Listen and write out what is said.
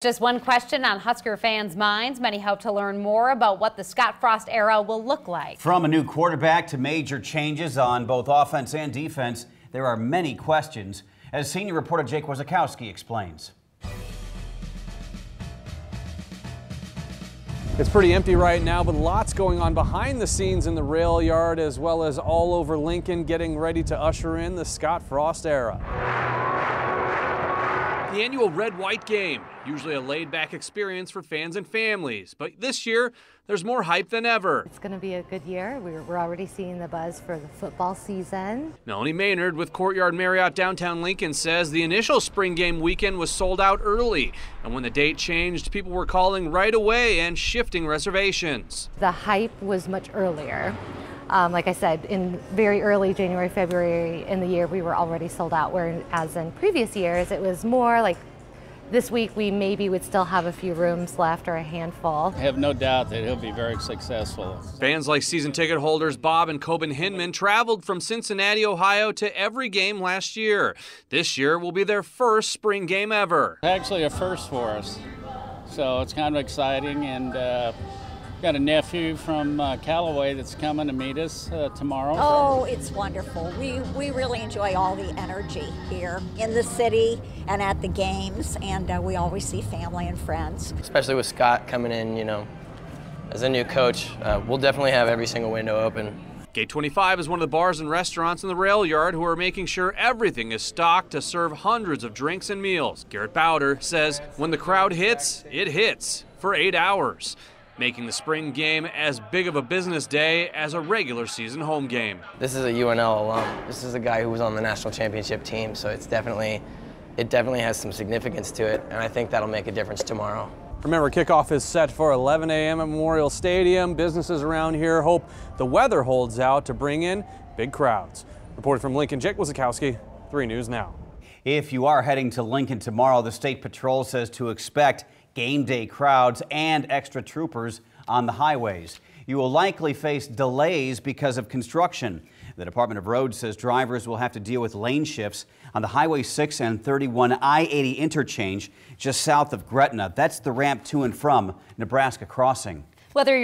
just one question on Husker fans' minds. Many hope to learn more about what the Scott Frost era will look like. From a new quarterback to major changes on both offense and defense, there are many questions, as senior reporter Jake Wasikowski explains. It's pretty empty right now, but lots going on behind the scenes in the rail yard as well as all over Lincoln, getting ready to usher in the Scott Frost era. The annual red-white game, usually a laid-back experience for fans and families, but this year there's more hype than ever. It's going to be a good year. We're already seeing the buzz for the football season. Melanie Maynard with Courtyard Marriott downtown Lincoln says the initial spring game weekend was sold out early, and when the date changed, people were calling right away and shifting reservations. The hype was much earlier. Like I said, in very early January, February in the year, we were already sold out, whereas in previous years, it was more like this week we maybe would still have a few rooms left or a handful. I have no doubt that he'll be very successful. Fans like season ticket holders Bob and Coben Hinman traveled from Cincinnati, Ohio to every game last year. This year will be their first spring game ever. Actually a first for us, so it's kind of exciting, and got a nephew from Callaway that's coming to meet us tomorrow. Oh, it's wonderful. We really enjoy all the energy here in the city and at the games, and we always see family and friends. Especially with Scott coming in, as a new coach, we'll definitely have every single window open. Gate 25 is one of the bars and restaurants in the rail yard who are making sure everything is stocked to serve hundreds of drinks and meals. Garrett Bowder says when the crowd hits, it hits for 8 hours, making the spring game as big of a business day as a regular season home game. This is a UNL alum. This is a guy who was on the national championship team, so it definitely has some significance to it, and I think that'll make a difference tomorrow. Remember, kickoff is set for 11 a.m. at Memorial Stadium. Businesses around here hope the weather holds out to bring in big crowds. Reported from Lincoln, Jake Wasikowski, 3 News Now. If you are heading to Lincoln tomorrow, the State Patrol says to expect game day crowds and extra troopers on the highways. You will likely face delays because of construction. The Department of Roads says drivers will have to deal with lane shifts on the Highway 6 and 31 I-80 interchange just south of Gretna. That's the ramp to and from Nebraska Crossing. Whether